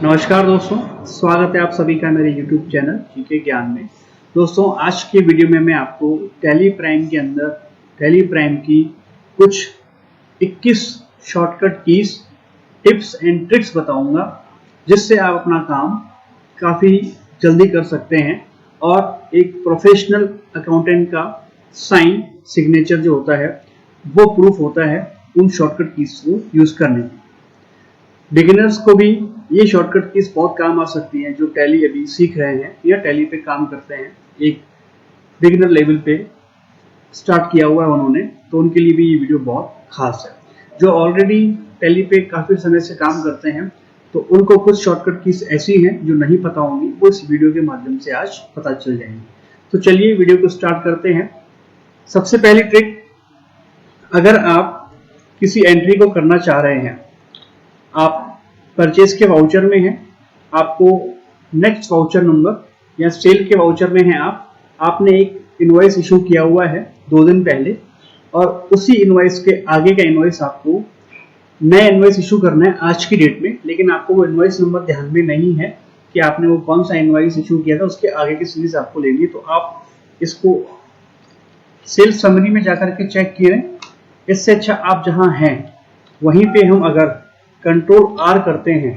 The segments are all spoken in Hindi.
नमस्कार दोस्तों, स्वागत है आप सभी का मेरे YouTube चैनल जीके ज्ञान में। दोस्तों, आज के वीडियो में मैं आपको टैली प्राइम के अंदर टैली प्राइम की कुछ 21 shortcut keys, tips and tricks बताऊंगा, जिससे आप अपना काम काफ़ी जल्दी कर सकते हैं और एक प्रोफेशनल अकाउंटेंट का साइन सिग्नेचर जो होता है वो प्रूफ होता है उन शॉर्टकट कीज को यूज़ करने में। बिगिनर्स को भी ये शॉर्टकट कीज बहुत काम आ सकती हैं जो टैली अभी सीख रहे हैं या टैली पे काम करते हैं, एक बिगिनर लेवल पे स्टार्ट किया हुआ है उन्होंने, तो उनके लिए भी ये वीडियो बहुत खास है। जो ऑलरेडी टैली पे काफ़ी समय से काम करते हैं तो उनको कुछ शॉर्टकट कीज ऐसी हैं जो नहीं पता होंगी, वो इस वीडियो के माध्यम से आज पता चल जाएंगी। तो चलिए वीडियो को स्टार्ट करते हैं। सबसे पहली ट्रिक, अगर आप किसी एंट्री को करना चाह रहे हैं, आप परचेज के वाउचर में हैं, आपको नेक्स्ट वाउचर नंबर या सेल के वाउचर में हैं, आपने एक इनवॉइस इशू किया हुआ है 2 दिन पहले और उसी इनवॉइस के आगे का इनवॉइस आपको नया इनवॉइस इशू करना है आज की डेट में, लेकिन आपको वो इनवॉइस नंबर ध्यान में नहीं है कि आपने वो कौन सा इनवॉइस इशू किया था, उसके आगे की सीरीज आपको लेनी है। तो आप इसको सेल्स समरी में जाकर के चेक करें। इससे अच्छा आप जहां हैं वहीं पे हम अगर कंट्रोल आर करते हैं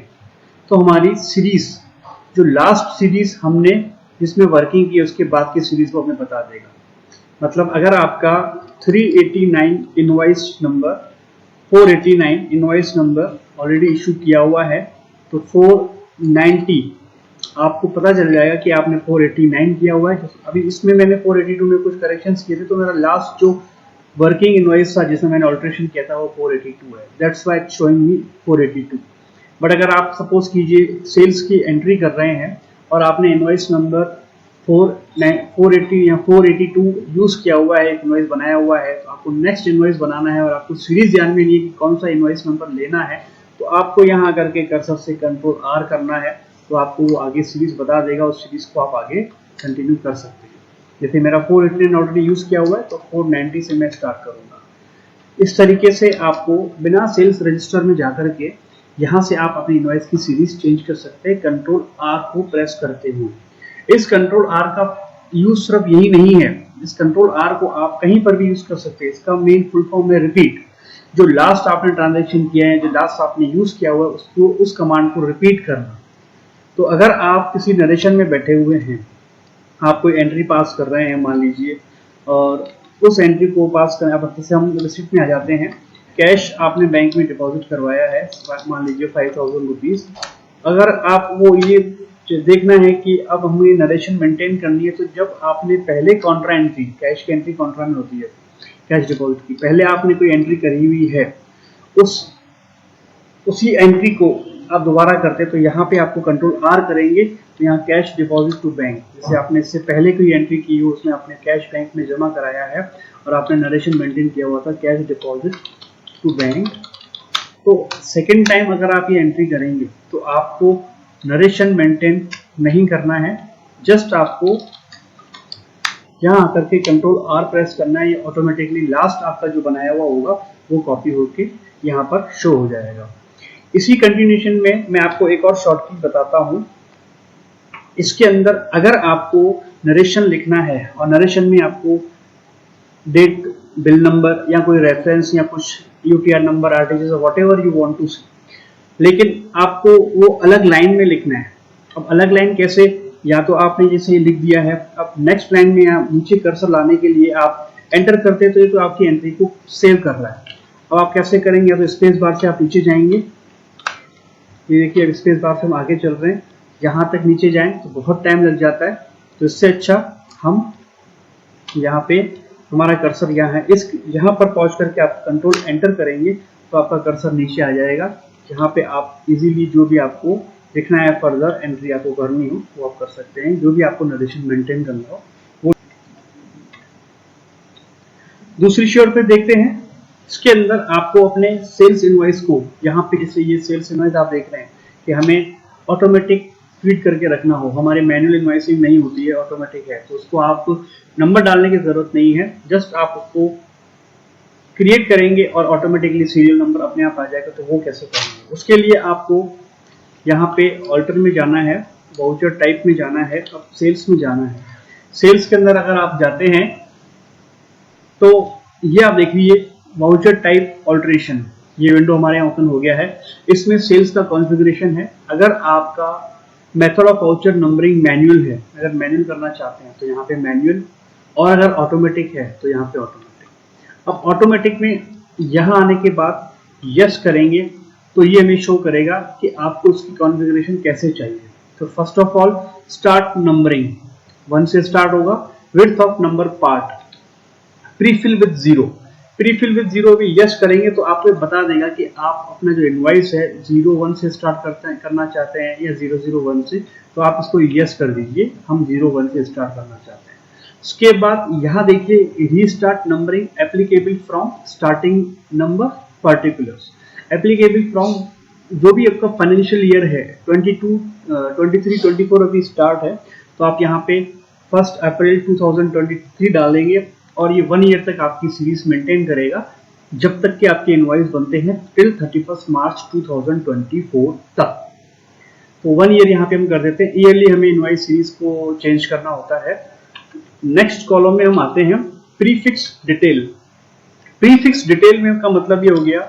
तो हमारी सीरीज, जो लास्ट सीरीज हमने जिसमें वर्किंग की उसके बाद की सीरीज को हमें बता देगा। मतलब अगर आपका 389 invoice number 489 invoice number already issue किया हुआ है तो 490 आपको पता चल जाएगा कि आपने 489 किया हुआ है। अभी इसमें मैंने 482 में कुछ करेक्शंस किए थे, तो मेरा लास्ट जो वर्किंग इनवॉइस था जिसमें मैंने ऑल्ट्रेशन किया था वो 482 है। That's why it's showing me 482। But अगर आप सपोज कीजिए सेल्स की एंट्री कर रहे हैं और आपने इनवॉइस नंबर 480 या 482 यूज किया हुआ है, एक इनवॉइस बनाया हुआ है, तो आपको नेक्स्ट इनवॉइस बनाना है और आपको सीरीज ध्यान में नहीं है कि कौन सा इनवॉइस नंबर लेना है, तो आपको यहाँ करके कर्सर से कंट्रोल आर करना है, तो आपको वो आगे सीरीज बता देगा। उस सीरीज को आप आगे कंटिन्यू कर सकते हैं। जैसे मेरा 489 ऑलरेडी यूज किया हुआ है तो 490 से मैं स्टार्ट करूंगा। इस तरीके से आपको बिना सेल्स रजिस्टर में जाकर के यहाँ से आप अपनी इनवॉइस की सीरीज चेंज कर सकते हैं कंट्रोल आर को प्रेस करते हुए। इस कंट्रोल आर का यूज सिर्फ यही नहीं है, इस कंट्रोल आर को आप कहीं पर भी यूज कर सकते हैं। इसका मेन फुल फॉर्म है रिपीट। जो लास्ट आपने ट्रांजेक्शन किया है, जो लास्ट आपने यूज किया हुआ है, उसको उस कमांड को रिपीट करना। तो अगर आप किसी नरेशन में बैठे हुए हैं, आप कोई एंट्री पास कर रहे हैं मान लीजिए, और उस एंट्री को पास करने आप से हम रिसिप्ट में आ जाते हैं। कैश आपने बैंक में डिपॉजिट करवाया है, मान लीजिए 5000 रुपीज़। अगर आप वो ये देखना है कि अब हमें नरेशन मेंटेन करनी है, तो जब आपने पहले कॉन्ट्रा एंट्री, कैश की एंट्री कॉन्ट्रा में होती है कैश डिपॉजिट की, पहले आपने कोई एंट्री करी हुई है, उसी एंट्री को आप दोबारा करते हैं तो यहाँ पे आपको कंट्रोल आर करेंगे तो यहाँ कैश डिपॉजिट टू बैंक, जैसे आपने इससे पहले कोई एंट्री की हो उसमें आपने कैश बैंक में जमा कराया है और आपने नरेशन मेंटेन किया हुआ था कैश डिपॉजिट टू बैंक, तो सेकेंड टाइम अगर आप ये एंट्री करेंगे तो आपको नरेशन मेंटेन नहीं करना है, जस्ट आपको यहाँ आकर के कंट्रोल आर प्रेस करना है। ये ऑटोमेटिकली लास्ट आपका जो बनाया हुआ होगा वो कॉपी होके यहाँ पर शो हो जाएगा। इसी कंटिन्यूएशन में मैं आपको एक और शॉर्टकट बताता हूँ। इसके अंदर अगर आपको नरेशन लिखना है और नरेशन में आपको डेट, बिल नंबर या कोई रेफरेंस या कुछ UTR number, RTGS, whatever you want to see, लेकिन आपको वो अलग लाइन में लिखना है। अब अलग लाइन कैसे, या तो आपने जैसे लिख दिया है, अब नेक्स्ट लाइन में आप नीचे कर्सर लाने के लिए आप एंटर करते हैं तो ये तो आपकी एंट्री को सेव कर रहा है। अब आप कैसे करेंगे, अब स्पेस बार से आप नीचे जाएंगे, ये देखिए अब स्पेस बार से हम आगे चल रहे हैं, यहाँ तक नीचे जाएं तो बहुत टाइम लग जाता है। तो इससे अच्छा हम यहाँ पे हमारा कर्सर यहाँ है, इस यहाँ पर पहुँच करके आप कंट्रोल एंटर करेंगे तो आपका कर्सर नीचे आ जाएगा, जहाँ पे आप इजीली जो भी आपको लिखना है, फर्दर एंट्री आपको करनी हो वो आप कर सकते हैं, जो भी आपको नरेशन मेंटेन करना हो वो। दूसरी शॉर्ट पे देखते हैं। इसके अंदर आपको अपने सेल्स इनवॉइस को, यहाँ पे जैसे ये सेल्स इनवॉइस आप देख रहे हैं कि हमें ऑटोमेटिक फीड करके रखना हो, हमारे मैनुअल इनवॉइसिंग नहीं होती है, ऑटोमेटिक है, तो उसको आप नंबर डालने की जरूरत नहीं है, जस्ट आप उसको क्रिएट करेंगे और ऑटोमेटिकली सीरियल नंबर अपने आप आ जाएगा। तो वो कैसे करेंगे, उसके लिए आपको यहाँ पे ऑल्टर में जाना है, वाउचर टाइप में जाना है, अब सेल्स में जाना है। सेल्स के अंदर अगर आप जाते हैं तो ये आप देख लीजिए वाउचर टाइप ऑल्ट्रेशन, ये विंडो हमारे यहाँ ओपन हो गया है। इसमें सेल्स का कॉन्फ़िगरेशन है। अगर आपका method of voucher numbering manual है, अगर मैनुअल करना चाहते हैं तो यहाँ पे मैनुअल, और अगर ऑटोमेटिक है तो यहाँ पे ऑटोमेटिक। अब ऑटोमेटिक में यहाँ आने के बाद यस करेंगे तो ये हमें शो करेगा कि आपको उसकी कॉन्फ़िगरेशन कैसे चाहिए। तो first of all start numbering 1 से स्टार्ट होगा। Width of number part, prefill with 0, prefill with 0 भी यस करेंगे तो आपको बता देगा कि आप अपना जो इनवॉइस है 01 से स्टार्ट करना चाहते हैं या 001 से, तो आप इसको यस कर दीजिए, हम 01 से स्टार्ट करना चाहते हैं। उसके बाद यहाँ देखिए restart numbering applicable from starting number particulars, applicable from जो भी आपका फाइनेंशियल ईयर है 22, 23, 24 अभी स्टार्ट है, तो आप यहाँ पे 1 अप्रैल 2023 डालेंगे और ये 1 ईयर तक आपकी सीरीज मेंटेन करेगा जब तक कि आपके इनवॉइस बनते हैं टिल 31 मार्च 2024 तक। तो 1 ईयर यहाँ पे हम कर देते हैं। ईयरली हमें इनवॉइस सीरीज को चेंज करना होता है। नेक्स्ट कॉलम में हम आते हैं प्रीफिक्स डिटेल। प्रीफिक्स डिटेल में का मतलब ये हो गया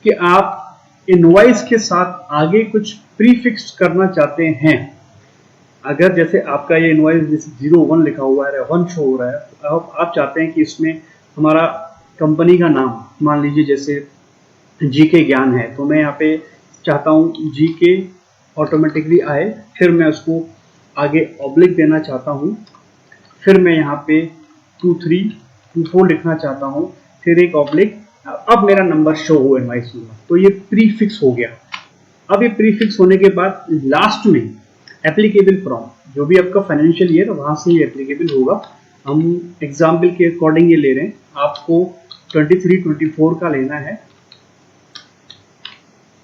कि आप इनवॉइस के साथ आगे कुछ प्रीफिक्स करना चाहते हैं। अगर जैसे आपका ये इनवॉइस जैसे 01 लिखा हुआ है, 1 शो हो रहा है, तो आप चाहते हैं कि इसमें हमारा कंपनी का नाम मान लीजिए जैसे जीके ज्ञान है, तो मैं यहाँ पे चाहता हूँ जीके ऑटोमेटिकली आए, फिर मैं उसको आगे ऑब्लिक देना चाहता हूँ, फिर मैं यहाँ पे 23, 24 लिखना चाहता हूँ, फिर एक ऑब्लिक, अब मेरा नंबर शो हो इनवॉइस नंबर, तो ये प्रीफिक्स हो गया। अब ये प्रीफिक्स होने के बाद लास्ट में एप्लीकेबल फ्रॉम, जो भी आपका फाइनेंशियल ईयर वहां से ये एप्लीकेबल होगा। हम एग्जाम्पल के अकॉर्डिंग ये ले रहे हैं, आपको 23, 24 का लेना है,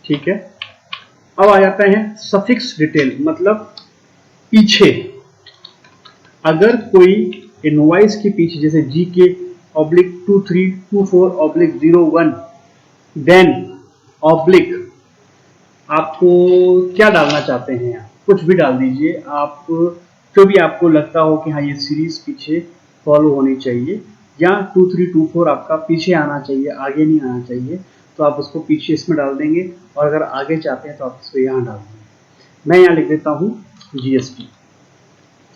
ठीक है। अब आ जाता है सफिक्स डिटेल, मतलब पीछे अगर कोई इनवॉइस के पीछे जैसे GK oblique 23, 24 oblique 01 then oblique, आपको क्या डालना चाहते हैं यहाँ, कुछ भी डाल दीजिए आप, जो भी आपको लगता हो कि हाँ ये सीरीज पीछे फॉलो होनी चाहिए, या 23, 24 आपका पीछे आना चाहिए, आगे नहीं आना चाहिए, तो आप उसको पीछे इसमें डाल देंगे, और अगर आगे चाहते हैं तो आप इसको यहाँ डाल देंगे। मैं यहाँ लिख देता हूँ जीएसटी,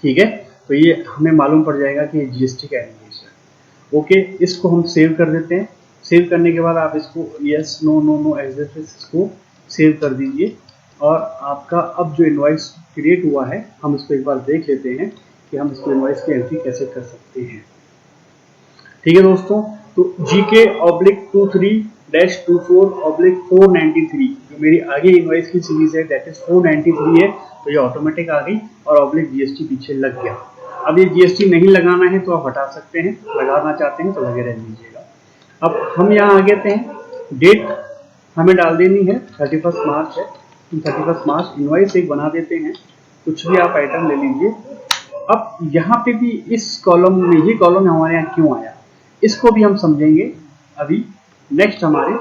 ठीक है, तो ये हमें मालूम पड़ जाएगा कि जीएसटी का इनवॉइस है। ओके, इसको हम सेव कर देते हैं। सेव करने के बाद आप इसको yes no no no as इसको सेव कर दीजिए, और आपका अब जो इनवॉइस क्रिएट हुआ है हम इसको एक बार देख लेते हैं कि हम इसको इनवॉइस की एंट्री कैसे कर सकते हैं। ठीक है दोस्तों, तो जीके ऑब्लिक 23-24 ऑब्लिक 493, जो मेरी आगे इनवॉइस की सीरीज है दैट इज 493 है, तो ये ऑटोमेटिक आ गई और ऑब्लिक जीएसटी पीछे लग गया। अब ये जीएसटी नहीं लगाना है तो आप हटा सकते हैं, लगाना चाहते हैं तो लगे रह लीजिएगा। अब हम यहाँ आ गए हैं, डेट हमें डाल देनी है 31 मार्च है, 31 मार्च इनवॉइस एक बना देते हैं, कुछ भी आप आइटम ले लीजिए। अब यहाँ पे भी इस कॉलम में, ये कॉलम हमारे यहाँ क्यों आया इसको भी हम समझेंगे अभी। नेक्स्ट हमारे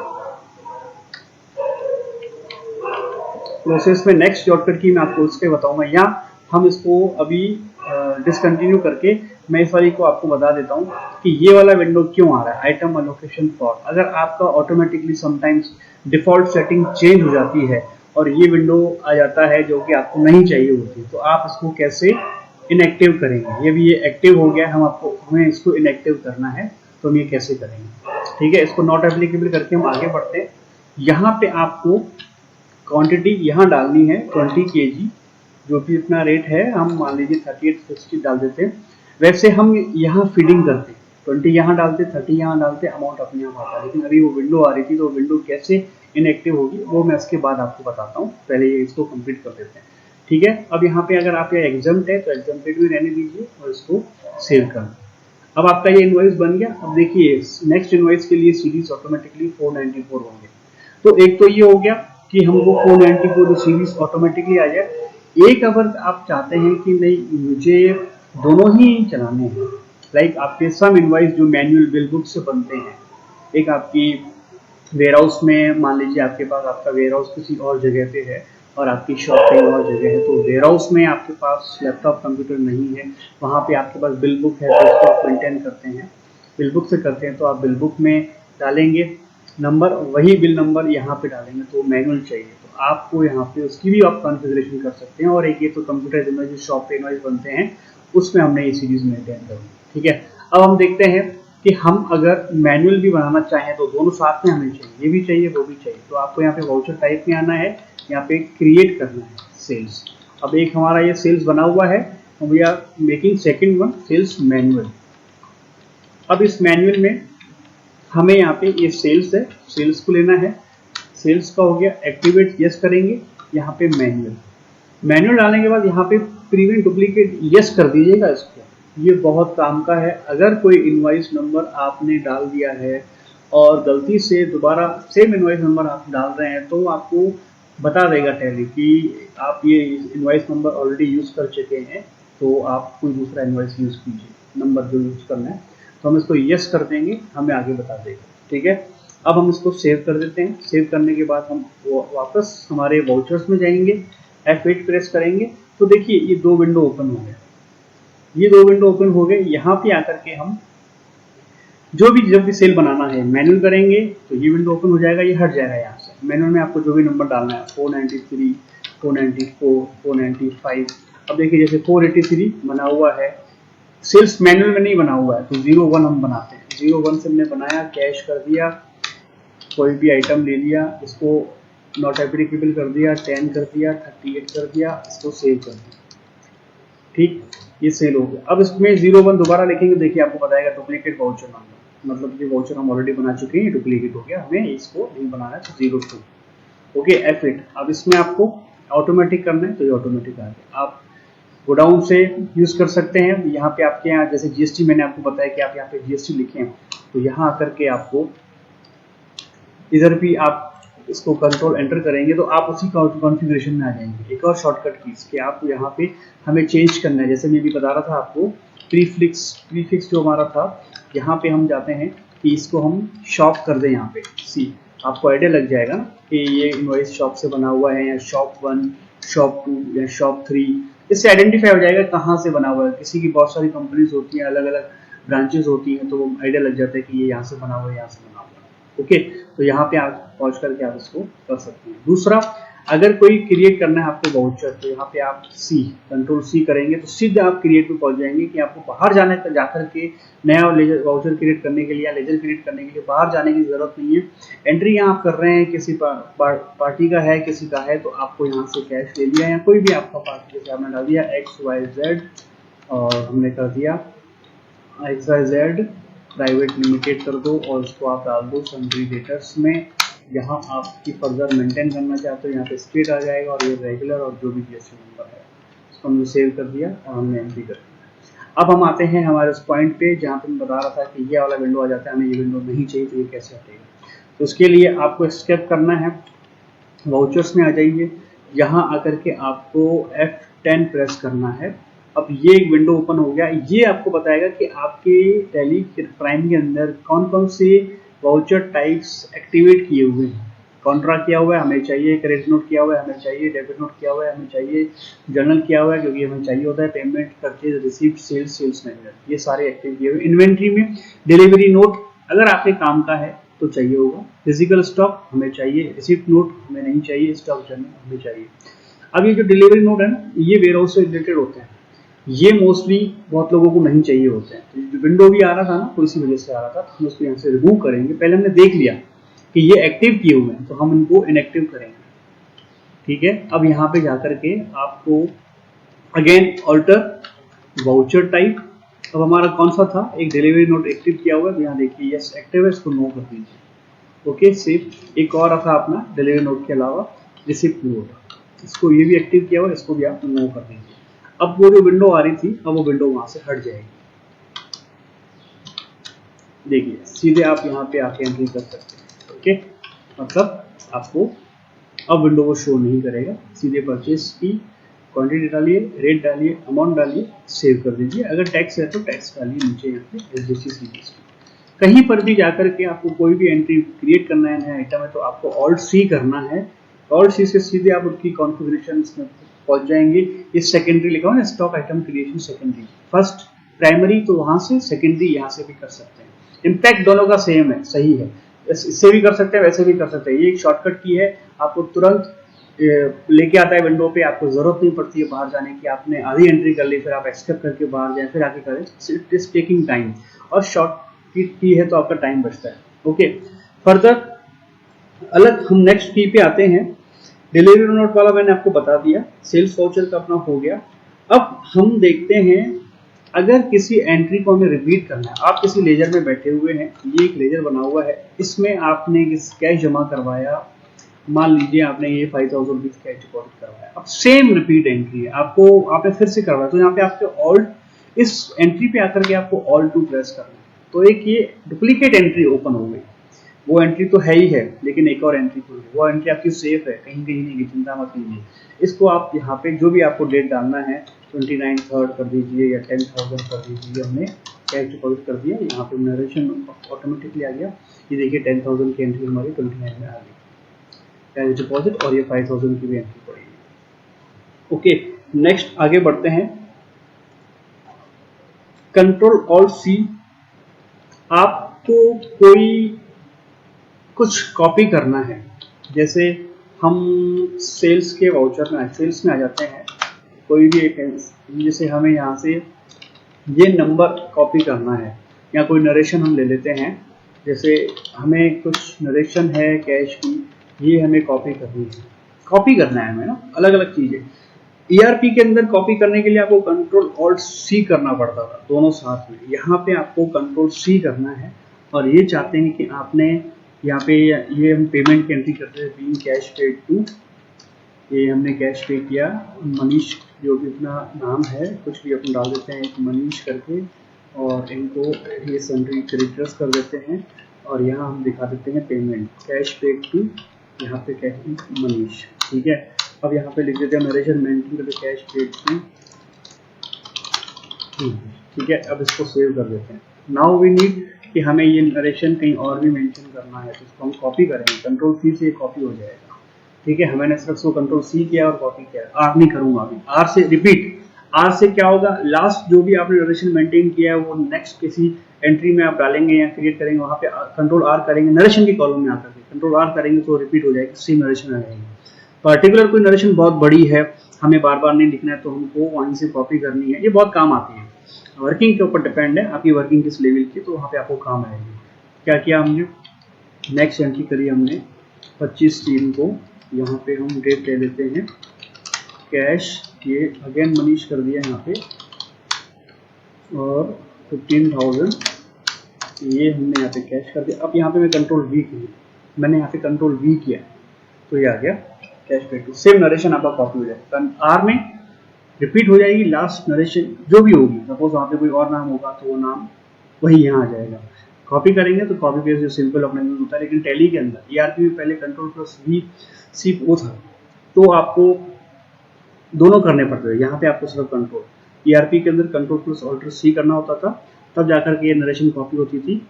प्रोसेस में नेक्स्ट शॉर्टकट की मैं आपको उसके बताऊंगा, या हम इसको अभी डिसकंटिन्यू करके मैं इस वाली को आपको बता देता हूँ कि ये वाला विंडो क्यों आ रहा है, आइटम अलोकेशन फॉर। अगर आपका automatically sometimes default setting change हो जाती है और ये विंडो आ जाता है जो कि आपको नहीं चाहिए होती, तो आप इसको कैसे इनएक्टिव करेंगे। ये भी ये एक्टिव हो गया, हमें इसको इनएक्टिव करना है, तो हम ये कैसे करेंगे। ठीक है, इसको नॉट एप्लीकेबल करके हम आगे बढ़ते हैं। यहाँ पे आपको क्वांटिटी यहाँ डालनी है 20 kg, जो भी इतना रेट है हम मान लीजिए 3860 डाल देते हैं। वैसे हम यहाँ फीडिंग करते 20 यहाँ डालते, 30 यहाँ डालते, अमाउंट अपने आप आता है। लेकिन अभी वो विंडो आ रही थी, तो विंडो कैसे इनएक्टिव होगी वो मैं इसके बाद आपको बताता हूँ, पहले ये इसको कंप्लीट कर देते हैं। ठीक है, अब यहाँ पे अगर आप ये एग्जम्प्ट है तो एग्जम्प्टेड में रहने दीजिए और इसको सेव कर दें। अब आपका ये इनवॉइस बन गया। अब देखिए नेक्स्ट इनवॉइस के लिए सीरीज ऑटोमेटिकली 494 होंगे। तो एक तो ये हो गया कि हमको 494 सीरीज ऑटोमेटिकली आ जाए। एक अगर आप चाहते हैं कि नहीं मुझे दोनों ही चलाने हैं, लाइक आपके सम इनवॉइस जो मैनुअल बिल बुक से बनते हैं, एक आपकी वेयर हाउस में मान लीजिए आपके पास आपका वेयर हाउस किसी और जगह पे है और आपकी शॉप कहीं और जगह है, तो वेयर हाउस में आपके पास लैपटॉप कंप्यूटर नहीं है, वहाँ पे आपके पास बिल बुक है तो उसको आप मेंटेन करते हैं, बिल बुक से करते हैं, तो आप बिल बुक में डालेंगे नंबर, वही बिल नंबर यहाँ पे डालेंगे, तो मैनुअल चाहिए तो आपको यहाँ पे उसकी भी आप कॉन्फ़िगरेशन कर सकते हैं। और एक ये तो कंप्यूटर में जो शॉप पे इनवॉइस बनते हैं उसमें हमने ये सीरीज मेंटेन कर दी। ठीक है, अब हम देखते हैं कि हम अगर मैनुअल भी बनाना चाहें तो दोनों साथ में हमें चाहिए, ये भी चाहिए वो भी चाहिए। तो आपको यहाँ पे वाउचर टाइप में आना है, यहाँ पे क्रिएट करना है सेल्स। अब एक हमारा ये सेल्स बना हुआ है, we are making second one sales manual. अब इस मैनुअल में हमें यहाँ पे ये सेल्स है, सेल्स को लेना है, सेल्स का हो गया, एक्टिवेट यस करेंगे, यहाँ पे मैनुअल, मैनुअल डालने के बाद यहाँ पे प्रीवियंट डुप्लीकेट यस कर दीजिएगा इसको, ये बहुत काम का है। अगर कोई इनवॉइस नंबर आपने डाल दिया है और गलती से दोबारा सेम इनवॉइस नंबर आप डाल रहे हैं तो आपको बता देगा टैली कि आप ये इनवॉइस नंबर ऑलरेडी यूज़ कर चुके हैं, तो आप कोई दूसरा इनवॉइस यूज़ कीजिए, नंबर जो यूज़ करना है। तो हम इसको यस कर देंगे, हमें आगे बता देगा। ठीक है, अब हम इसको सेव कर देते हैं। सेव करने के बाद हम वापस हमारे वाउचर्स में जाएंगे, F8 प्रेस करेंगे, तो देखिए ये दो विंडो ओपन हो गए, ये दो विंडो ओपन हो गए। यहाँ पे आकर के हम जब भी सेल बनाना है मैनुअल करेंगे तो ये विंडो ओपन हो जाएगा, ये हट जाएगा यहाँ से। मैनुअल में आपको जो भी नंबर डालना है 493, 494, 495, अब देखिए जैसे 483 बना हुआ है, सेल्स मैनुअल में नहीं बना हुआ है, तो 01 हम बनाते हैं। 01 से हमने बनाया, कैश कर दिया, कोई भी आइटम ले लिया, इसको नॉट एप्लीकेबल कर दिया, 10 कर दिया, 38 कर दिया, इसको सेव कर दिया। ठीक, ये सेल हो गया। अब इसमें 01 दोबारा लिखेंगे, देखिए आपको बताएगा डुप्लीकेट वाउचर नंबर, मतलब ये वाउचर हम ऑलरेडी बना चुके हैं, डुप्लीकेट हो गया, हमें इसको नहीं बनाना है, तो 02। Okay, F8। अब इसमें आपको ऑटोमेटिक करना है तो ये ऑटोमेटिक आ गया। आप गोडाउन से यूज कर सकते हैं, यहाँ पे आपके यहाँ जैसे GST मैंने आपको बताया कि आप यहाँ पे GST लिखें, तो यहाँ आकर के आपको इधर भी आप इसको कंट्रोल एंटर करेंगे तो आप उसी कॉन्फ़िगरेशन में आ जाएंगे। एक और शॉर्टकट कीज कि आप यहाँ पे हमें चेंज करना है, जैसे मैं भी बता रहा था आपको, प्रीफिक्स जो हमारा था, यहाँ पे हम जाते हैं कि इसको हम शॉप कर दें, यहाँ पे सी, आपको आइडिया लग जाएगा कि ये इनवॉइस शॉप से बना हुआ है, या शॉप 1, शॉप 2 या शॉप 3, इससे आइडेंटिफाई हो जाएगा कहाँ से बना हुआ है। किसी की बहुत सारी कंपनीज होती हैं, अलग अलग ब्रांचेस होती हैं, तो वो आइडिया लग जाता है कि ये यहाँ से बना हुआ है, यहाँ से बना हुआ है। ओके, तो यहाँ पे आप पहुंच करके आप इसको कर सकते हैं। दूसरा, अगर कोई क्रिएट करना है आपको वाउचर, तो यहाँ पे आप कंट्रोल सी करेंगे तो सीधे आप क्रिएट में पहुंच जाएंगे, कि आपको बाहर जाने का जाकर के नया वाउचर क्रिएट करने के लिए या लेजर क्रिएट करने के लिए बाहर जाने की जरूरत नहीं है। एंट्री यहाँ आप कर रहे हैं, किसी पार्टी का है, किसी का है, तो आपको यहाँ से कैश ले लिया, या कोई भी आपका पार्टी, जैसे आपने डाल दिया XYZ और हमने कर दिया XYZ प्राइवेट लिमिटेड कर दो, और उसको आप डाल दो सन्ड्री डेटर्स में। यहाँ आपकी फर्दर मेंटेन करना चाहते हो, यहाँ पे स्टेट आ जाएगा, और ये रेगुलर और जो भी GST नंबर है उसको हमने सेव कर दिया और हमने एंट्री कर दिया। अब हम आते हैं हमारे उस पॉइंट पे जहाँ पे मैं बता रहा था कि ये वाला विंडो आ जाता है, हमें ये विंडो नहीं चाहिए, तो ये कैसे हटेगा। तो उसके लिए आपको स्टेप करना है, वाउचर्स में आ जाइए, यहाँ आकर के आपको F10 प्रेस करना है। अब ये एक विंडो ओपन हो गया, ये आपको बताएगा कि आपके टैली प्राइम के अंदर कौन कौन से वाउचर टाइप्स एक्टिवेट किए हुए हैं। कॉन्ट्रा किया हुआ है, हमें चाहिए, क्रेडिट नोट किया हुआ है, हमें चाहिए, डेबिट नोट किया हुआ है, हमें चाहिए, जर्नल किया हुआ है, क्योंकि हमें चाहिए होता है, payment, purchase, receipt, sales manager, ये सारे एक्टिव किए हुए। इन्वेंट्री में डिलीवरी नोट अगर आपके काम का है तो चाहिए होगा, फिजिकल स्टॉक हमें चाहिए, रिसिप्ट नोट हमें नहीं चाहिए, स्टॉक जर्नल हमें चाहिए। अब ये जो डिलीवरी नोट है ना, ये वेयर हाउस से रिलेटेड होते हैं, ये मोस्टली बहुत लोगों को नहीं चाहिए होते हैं। तो विंडो भी आ रहा था ना, तो इसी वजह से आ रहा था, हम उसको यहाँ से रिमूव करेंगे। पहले हमने देख लिया कि ये एक्टिव किए हुए हैं, तो हम इनको इनएक्टिव करेंगे। ठीक है, अब यहाँ पे जाकर के आपको अगेन ऑल्टर वाउचर टाइप, अब हमारा कौन सा था, एक डिलीवरी नोट एक्टिव किया हुआ है, तो यहाँ देखिए यस एक्टिव है, इसको नो कर दीजिए। Okay, save. एक और था अपना डिलीवरी नोट के अलावा रिसिप्ट नोट, इसको ये भी एक्टिव किया हुआ है, इसको भी आप नो कर दीजिए। अब वो जो विंडो आ रही थी, अब वो विंडो वहां से हट जाएगी। देखिए सीधे आप यहाँ पे आके एंट्री कर सकते हैं। ओके, मतलब आपको अब विंडो को शो नहीं करेगा, सीधे परचेज की क्वांटिटी डालिए, रेट डालिए, अमाउंट डालिए, सेव कर दीजिए। अगर टैक्स है तो टैक्स डालिए नीचे यहाँ पे SGST CGST। कहीं पर भी जाकर के आपको कोई भी एंट्री क्रिएट करना है, नया आइटम है, तो आपको Alt C करना है, ऑल्ट सी से सीधे आप उनकी कॉन्फ़िगरेशन में पहुंच जाएंगे। ये सेकेंडरी लिखा हुआ ना, stock item creation secondary, first primary तो वहां से, सेकेंडरी यहाँ से भी कर सकते हैं। इम्पैक्ट दोनों का सेम है, सही है, इससे भी कर सकते हैं वैसे भी कर सकते हैं। ये एक शॉर्टकट की है, आपको तुरंत लेके आता है विंडो पे, आपको जरूरत नहीं पड़ती है बाहर जाने की। आपने आधी एंट्री कर ली, फिर आप एस्केप करके बाहर जाए, फिर आगे करें, इट इज टेकिंग टाइम। और शॉर्ट की है तो आपका टाइम बचता है। ओके, फर्दर अलग हम नेक्स्ट की पे आते हैं। डिलीवरी नोट वाला मैंने आपको बता दिया, सेल्स वाउचर का अपना हो गया। अब हम देखते हैं अगर किसी एंट्री को हमें रिपीट करना है। आप किसी लेजर में बैठे हुए हैं, ये एक लेजर बना हुआ है, इसमें आपने कैश जमा करवाया, मान लीजिए आपने ये 5000 रुपीज कैश डिपॉजिट करवाया। अब सेम रिपीट एंट्री है, आपको आपने फिर से करवाया, तो यहाँ पे आपके ऑल्ट इस एंट्री पे आकर के आपको ऑल्ट 2 प्रेस करना है। तो एक ये डुप्लीकेट एंट्री ओपन हो गई। वो एंट्री तो है ही है, लेकिन एक और एंट्री खुल गई। वो एंट्री आपकी सेफ है, कहीं कहीं नहीं, चिंता मत कीजिए। इसको आप यहाँ पे जो भी आपको डेट डालना है, 29/3 कर दीजिए या 10,000 कर दीजिए। हमने कैश डिपॉजिट कर दिया, यहाँ पे नरेशन ऑटोमेटिकली आ गया। ये देखिए 10,000 की एंट्री हमारी 29 में आ गई कैश डिपॉजिट, और ये 5,000 की भी एंट्री पड़ेगी। ओके, नेक्स्ट आगे बढ़ते हैं। कंट्रोल ऑल्ट सी, आपको कोई कुछ कॉपी करना है, जैसे हम सेल्स के वाउचर में, सेल्स में आ जाते हैं, कोई भी एक, जैसे हमें यहाँ से ये नंबर कॉपी करना है, या कोई नरेशन हम ले लेते हैं, जैसे हमें कुछ नरेशन है कैश की, ये हमें कॉपी करनी है, कॉपी करना है हमें ना, अलग अलग चीजें। ईआरपी के अंदर कॉपी करने के लिए आपको कंट्रोल ऑल्ट सी करना पड़ता था, दोनों साथ में। यहाँ पे आपको कंट्रोल सी करना है, और ये चाहते हैं कि आपने यहाँ पे ये हम पेमेंट की एंट्री करते हैं, बीइंग कैश पेड टू, ये हमने कैश पे किया, मनीष जो भी अपना नाम है कुछ भी अपन डाल देते हैं, एक मनीष करके, और इनको ये सन्ड्री क्रेडिटर्स कर देते हैं, और यहाँ हम दिखा देते हैं पेमेंट कैश पेड टू, यहाँ पे कैश मनीष, ठीक है। अब यहाँ पे लिख देते हैं नरेशन मेंटेन करके कैश पेड टू, ठीक है। अब इसको सेव कर देते हैं। नाउ वी नीड कि हमें ये नरेशन कहीं और भी मेंशन करना है, तो इसको हम कॉपी करेंगे, कंट्रोल सी से कॉपी हो जाएगा, ठीक है। मैंने सिर्फ इसको कंट्रोल सी किया और कॉपी किया, आर नहीं करूंगा अभी, आर से रिपीट। आर से क्या होगा, लास्ट जो भी आपने नरेशन मेंटेन किया है वो नेक्स्ट किसी एंट्री में आप डालेंगे या क्रिएट करेंगे, वहाँ पे कंट्रोल आर करेंगे, नरेशन की कॉलम में आकर के कंट्रोल आर करेंगे तो रिपीट हो जाएगी, सेम नरेशन आ जाएगी। पर्टिकुलर कोई नरेशन बहुत बड़ी है, हमें बार बार नहीं लिखना है, तो हमको वहीं से कॉपी करनी है, ये बहुत काम आती है। वर्किंग के ऊपर डिपेंड है आपकी वर्किंग किस लेवल की, तो वहाँ पे आपको काम आएगी। क्या किया हमने, नेक्स्ट एंट्री करी हमने 25/3 को, यहाँ पे हम डेट ले लेते हैं कैश, ये अगेन मनीष कर दिया यहाँ पे, और 15,000 ये हमने यहाँ पे कैश कर दिया। अब यहाँ पे मैं कंट्रोल वी किया, मैंने यहाँ पे कंट्रोल वी किया तो ये आ गया कैश पे टू, सेम नरेशन आपका कॉपी हो जाएगा। आर में रिपीट हो जाएगी लास्ट नरेशन जो भी होगी, सपोज वहाँ पे कोई और नाम होगा तो वो नाम वही यहाँ आ जाएगा। कॉपी करेंगे तो कॉपी पेस्ट जो सिंपल अपने यूज होता है, लेकिन टैली के अंदर ईआरपी में पहले कंट्रोल प्लस वी सी ओ था, तो आपको दोनों करने पड़ते थे। यहाँ पे आपको सिर्फ कंट्रोल, ईआरपी के अंदर कंट्रोल प्लस ऑल्टर सी करना होता था, तब जाकर के ये नरेशन कॉपी होती थी।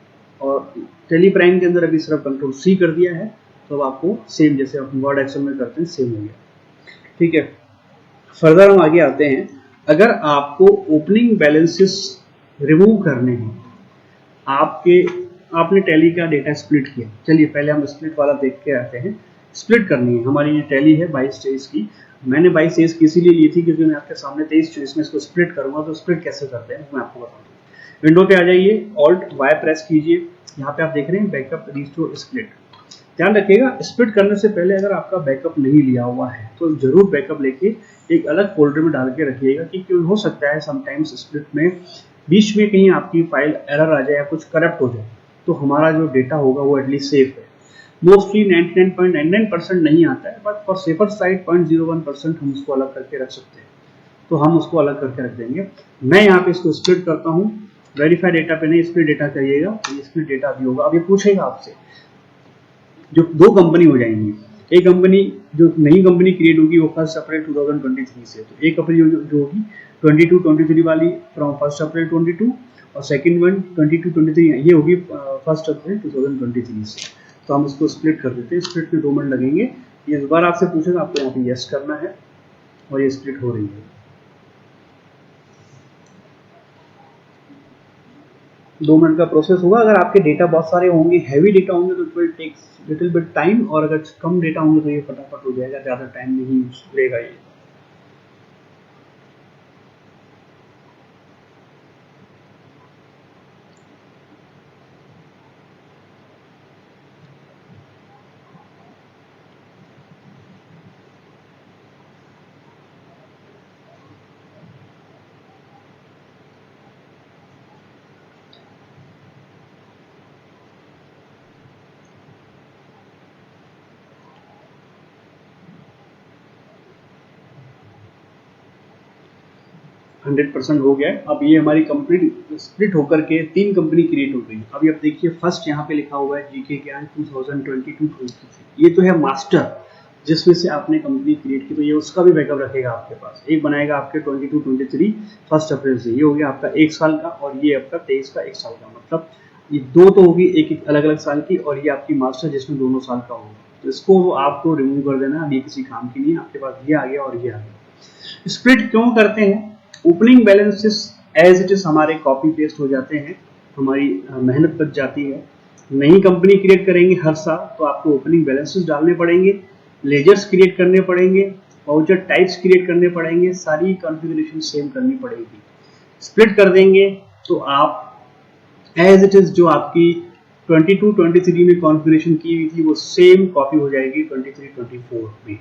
और टेली प्राइम के अंदर अभी सिर्फ कंट्रोल सी कर दिया है, तो आपको सेम जैसे आप वर्ड एक्सेल में करते हैं सेम हो गया, ठीक है। फर्दर हम आगे आते हैं, अगर आपको ओपनिंग बैलेंसेस रिमूव करने हैं, आपने टैली का डेटा स्प्लिट किया, चलिए पहले हम स्प्लिट वाला देख के आते हैं। स्प्लिट करनी है हमारी, ये टैली है 22-23 की, मैंने 22-23 की इसीलिए ली थी क्योंकि मैं आपके सामने 23-24 में इसको स्प्लिट करूंगा, तो स्प्लिट कैसे करते हैं मैं आपको बताऊंगा। विंडो पे आ जाइए, ऑल्ट वाई प्रेस कीजिए, यहाँ पे आप देख रहे हैं बैकअप रिस्टोर स्प्लिट। ध्यान रखिएगा स्प्लिट करने से पहले अगर आपका बैकअप नहीं लिया हुआ है तो जरूर बैकअप लेके एक अलग फोल्डर में डाल के रखिएगा, क्योंकि हो सकता है समटाइम्स स्प्लिट में बीच में कहीं आपकी फाइल एरर आ जाए या कुछ करप्ट हो जाए, तो हमारा जो डेटा होगा वो एटलीस्ट सेफ है। मोस्टली 99.99% नहीं आता है, बट फॉर सेफर साइड 0.01% हम उसको अलग करके रख सकते हैं, तो हम उसको अलग करके रख देंगे। मैं यहाँ पे इसको स्प्लिट करता हूँ, वेरीफाई डेटा पे नहीं स्प्लिट डेटा करिएगा, ये स्प्लिट डेटा भी होगा। अब ये पूछेगा आपसे, जो दो कंपनी हो जाएंगी, एक कंपनी जो नई कंपनी क्रिएट होगी वो 1 अप्रैल 2023 से, तो एक कंपनी जो होगी 22-23 वाली फ्रॉम 1 अप्रैल 22, और सेकंड वन 22-23 ये होगी 1 अप्रैल 2023 से। तो हम इसको स्प्लिट कर देते हैं, स्प्लिट में 2 मिनट लगेंगे, ये दोबारा आपसे पूछेगा, आपको यहाँ पे यस करना है और ये स्प्लिट हो रही है। 2 मिनट का प्रोसेस होगा। अगर आपके डेटा बहुत सारे होंगे, हैवी डेटा होंगे तो it will takes little bit time, और अगर कम डेटा होंगे तो ये फटाफट हो जाएगा, ज़्यादा टाइम नहीं लेगा ये। 100% हो गया है। अब ये हमारी कंप्लीट स्प्लिट होकर के 3 कंपनी क्रिएट हो गई। अभी आप देखिए फर्स्ट यहाँ पे लिखा हुआ है जीके ज्ञान 2022-23। ये तो है मास्टर, जिसमें से आपने कंपनी क्रिएट की, तो ये उसका भी बैकअप रखेगा आपके पास। एक बनाएगा आपके 22-23 1 अप्रैल से, ये हो गया आपका 1 साल का, और ये आपका 23 का 1 साल का। मतलब ये 2 तो होगी एक अलग अलग साल की, और ये आपकी मास्टर जिसमें दोनों साल का होगा। तो इसको आपको रिमूव कर देना, अभी किसी काम की नहीं है। आपके पास ये आ गया और ये आ गया। स्प्लिट क्यों करते हैं? Opening balances as it is हमारे कॉपी पेस्ट हो जाते हैं, हमारी मेहनत बच जाती है। नई कंपनी क्रिएट करेंगे हर साल तो आपको ओपनिंग बैलेंसेस डालने पड़ेंगे, लेजर्स क्रिएट करने पड़ेंगे, वाउचर टाइप्स क्रिएट करने पड़ेंगे, सारी कॉन्फ़िगरेशन सेम करनी पड़ेगी। स्प्लिट कर देंगे तो आप एज इट इज जो आपकी 22-23 में कॉन्फ़िगरेशन की हुई थी वो सेम कॉपी हो जाएगी 23-24 में।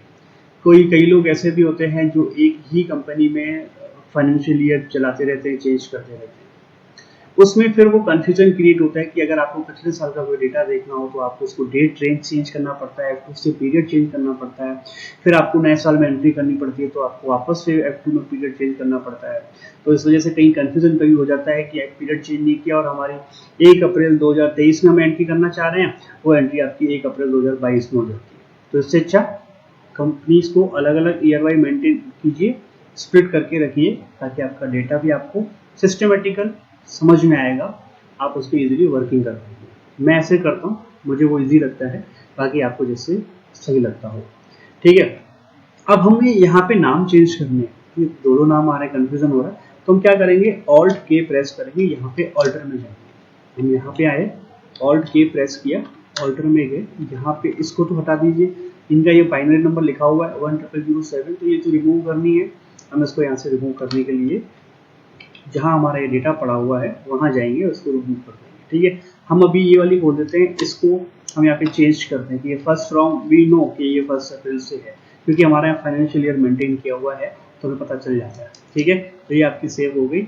कई लोग ऐसे भी होते हैं जो एक ही कंपनी में फाइनेंशियल ईयर चलाते रहते हैं, चेंज करते रहते हैं। उसमें फिर वो कंफ्यूजन क्रिएट होता है कि अगर आपको पिछले साल का कोई डेटा देखना हो तो आपको उसको डेट रेंज चेंज करना पड़ता है, उससे पीरियड चेंज करना पड़ता है, फिर आपको नए साल में एंट्री करनी पड़ती है तो आपको वापस से F2 में पीरियड चेंज करना पड़ता है। तो इस वजह से कहीं कंफ्यूजन कभी हो जाता है कि पीरियड चेंज नहीं किया और हमारी 1 अप्रैल 2023 में हम एंट्री करना चाह रहे हैं, वो एंट्री आपकी 1 अप्रैल 2022 में हो जाती है। तो इससे अच्छा कंपनीज को अलग अलग ईयर वाइज मेंटेन कीजिए, स्प्लिट करके रखिए, ताकि आपका डेटा भी आपको सिस्टमेटिकल समझ में आएगा, आप उस पर इजीली वर्किंग कर पाएंगे। मैं ऐसे करता हूँ, मुझे वो इजी लगता है, बाकी आपको जैसे सही लगता हो। ठीक है, अब हमें यहाँ पे नाम चेंज करने हैं, दो नाम आ रहे हैं, कन्फ्यूजन हो रहा है, तो हम क्या करेंगे, Alt K प्रेस करेंगे, यहाँ पे ऑल्टर में जाएंगे। हम यहाँ पे आए, Alt K प्रेस किया, ऑल्टर में गए, यहाँ पे इसको तो हटा दीजिए, इनका ये बाइनरी नंबर लिखा हुआ है 1007, तो ये तो रिमूव करनी है। हम इसको यहाँ से रिमूव करने के लिए जहाँ हमारा ये डेटा पड़ा हुआ है वहाँ जाएंगे, उसको रिमूव कर देंगे। ठीक है, हम अभी ये वाली खोल देते हैं, इसको हम यहाँ पे चेंज करते हैं कि ये फर्स्ट फ्रॉम, वी नो कि ये 1 अप्रैल से है, क्योंकि हमारा यहाँ फाइनेंशियल ईयर मेंटेन किया हुआ है तो हमें पता चल जाता है। ठीक है, तो ये आपकी सेव हो गई,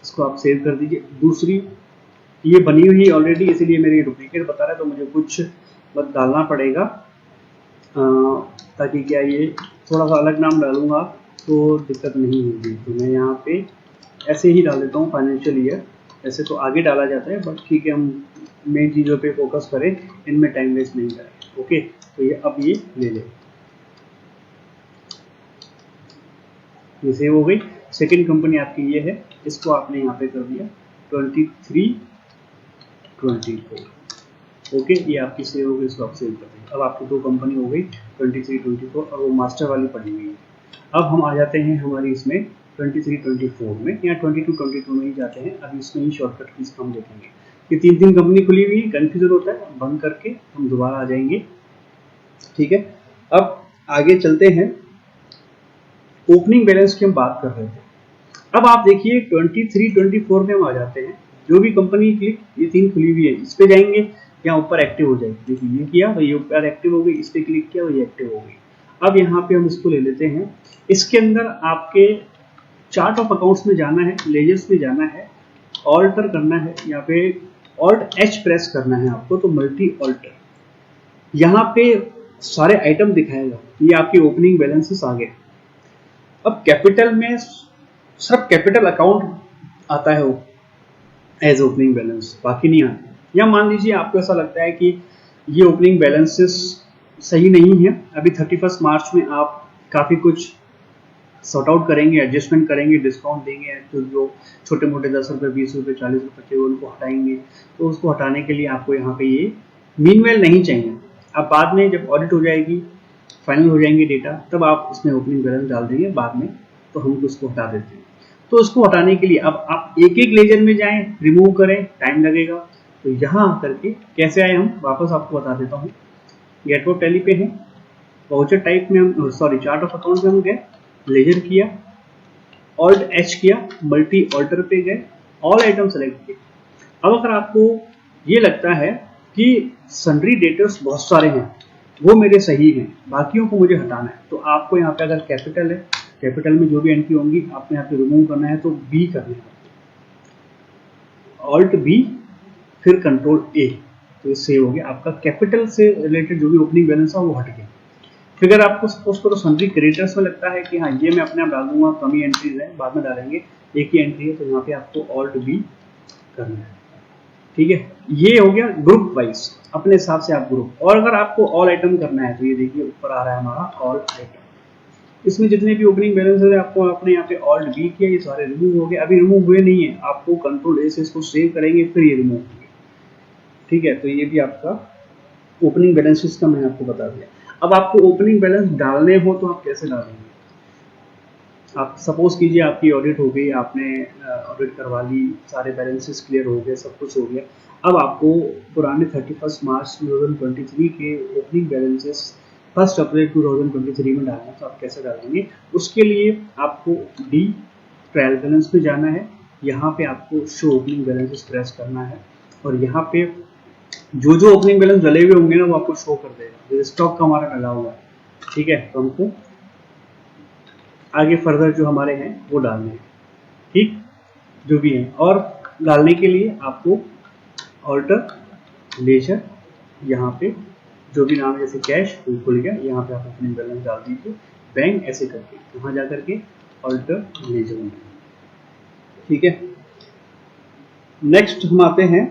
इसको आप सेव कर दीजिए। दूसरी ये बनी हुई ऑलरेडी, इसीलिए मेरे डुप्लीकेट बता रहा है, तो मुझे कुछ बस डालना पड़ेगा, ताकि क्या ये थोड़ा सा अलग नाम डालूंगा तो दिक्कत नहीं होगी। तो मैं यहाँ पे ऐसे ही डाल देता हूँ फाइनेंशियल ईयर, ऐसे तो आगे डाला जाता है, बट ठीक है, हम मेन चीज़ों पे फोकस करें, इनमें टाइम वेस्ट नहीं करें। ओके, तो ये अब ये ले लें, ये सेव हो गई। सेकेंड कंपनी आपकी ये है, इसको आपने यहाँ पे कर दिया 23-24। ओके, ये आपकी सेव हो गई, इसको आप सेव कर देंगे। अब आपकी 2 कंपनी हो गई 23-24, और वो मास्टर वाली पड़ी हुई है। अब हम आ जाते हैं हमारी इसमें 23-24 में, या 22-22 में ही जाते हैं। अभी इसमें ही शॉर्टकट कीज हम देखेंगे। ये 3 कंपनी खुली हुई है, कन्फ्यूजन होता है, बंद करके हम दोबारा आ जाएंगे। ठीक है, अब आगे चलते हैं, ओपनिंग बैलेंस की हम बात कर रहे थे। अब आप देखिए 23-24 में हम आ जाते हैं, जो भी कंपनी क्लिक, ये 3 खुली हुई है, इस पे जाएंगे, यहाँ ऊपर एक्टिव हो जाएगी। देखिए ये किया तो ये ऊपर एक्टिव हो गई, इस पे क्लिक किया तो ये एक्टिव हो गई। अब यहाँ पे हम इसको ले लेते हैं, इसके अंदर आपके चार्ट ऑफ अकाउंट्स में जाना है, लेजर्स में जाना है, ऑल्टर करना है, यहाँ पे Alt H प्रेस करना है आपको, तो मल्टी ऑल्टर, यहाँ पे सारे आइटम दिखाएगा। ये आपकी ओपनिंग बैलेंसेस आ गए। अब कैपिटल में सब कैपिटल अकाउंट आता है वो एज ओपनिंग बैलेंस, बाकी नहीं आता। या मान लीजिए आपको ऐसा लगता है कि ये ओपनिंग बैलेंसेस सही नहीं है, अभी 31 मार्च में आप काफ़ी कुछ सॉर्ट आउट करेंगे, एडजस्टमेंट करेंगे, डिस्काउंट देंगे, तो जो छोटे मोटे 10 रुपये, 20 रुपये, 40 रुपये थे उनको हटाएंगे, तो उसको हटाने के लिए आपको यहाँ पे ये मीनवेल नहीं चाहिए, अब बाद में जब ऑडिट हो जाएगी, फाइनल हो जाएंगे डेटा, तब आप इसमें ओपनिंग बैलेंस डाल देंगे बाद में, तो हम उसको हटा देते हैं। तो उसको हटाने के लिए अब आप एक एक लेजर में जाएं, रिमूव करें, टाइम लगेगा। तो यहाँ आकर के कैसे आए हम, वापस आपको बता देता हूँ। गेट ऑफ टैली पे है, वाउचर टाइप में हम चार्ट ऑफ अकाउंट में हम गए, लेजर किया, ऑल्ट एच किया, मल्टी ऑल्टर पे गए, ऑल आइटम सेलेक्ट किए। अब अगर आपको ये लगता है कि सन्ड्री डेटर्स बहुत सारे हैं, वो मेरे सही हैं, बाकियों को मुझे हटाना है, तो आपको यहाँ पे अगर कैपिटल है, कैपिटल में जो भी एंट्री होंगी आपने यहाँ पे रिमूव करना है, तो बी करना है, ऑल्ट बी फिर कंट्रोल ए, तो ये सेव हो गया। आपका कैपिटल से रिलेटेड जो भी ओपनिंग बैलेंस है वो हट गया। फिर अगर आपको सपोज करो सन्ड्री क्रेडिटर्स में लगता है कि हाँ ये मैं अपने आप डाल दूंगा, कमी एंट्रीज है बाद में डालेंगे, एक ही एंट्री है, तो यहाँ पे आपको ऑल्ट बी करना है। ठीक है, ये हो गया ग्रुप वाइज, अपने हिसाब से आप ग्रुप। और अगर आपको ऑल आइटम करना है तो ये देखिए ऊपर आ रहा है हमारा ऑल आइटम, इसमें जितने भी ओपनिंग बैलेंस है आपको अपने यहाँ पे ऑल्ट बी किया, ये सारे रिमूव हो गए। अभी रिमूव हुए नहीं है, आपको कंट्रोल ए से इसको सेव करेंगे फिर ये रिमूव होंगे। ठीक है, तो ये भी आपका ओपनिंग बैलेंसेस का मैंने आपको बता दिया। अब आपको ओपनिंग बैलेंस डालने हो तो आप कैसे डालेंगे। आप सपोज कीजिए आपकी ऑडिट हो गई, आपने ऑडिट करवा ली, सारे बैलेंसेस क्लियर हो गए, सब कुछ हो गया। अब आपको पुराने 31 मार्च 2023 के ओपनिंग बैलेंसेस 1 अप्रैल 2023 में डालना है, तो आप कैसे डालेंगे। उसके लिए आपको डी ट्रायल बैलेंस में जाना है, यहाँ पे आपको शो ओपनिंग बैलेंसेस प्रेस करना है, और यहाँ पे जो जो ओपनिंग बैलेंस डले हुए होंगे ना वो आपको शो कर देगा, जैसे स्टॉक का हमारा डला हुआ है। ठीक है, तो हमको आगे फर्दर जो हमारे हैं वो डालने हैं, ठीक, जो भी है। और डालने के लिए आपको ऑल्टर, लेजर, यहाँ पे जो भी नाम है, जैसे कैश खुल गया, यहाँ पे आप अपनी बैलेंस डाल दीजिए, बैंक ऐसे करके वहाँ जा करके ऑल्टर लेजर में। ठीक है, नेक्स्ट हम आते हैं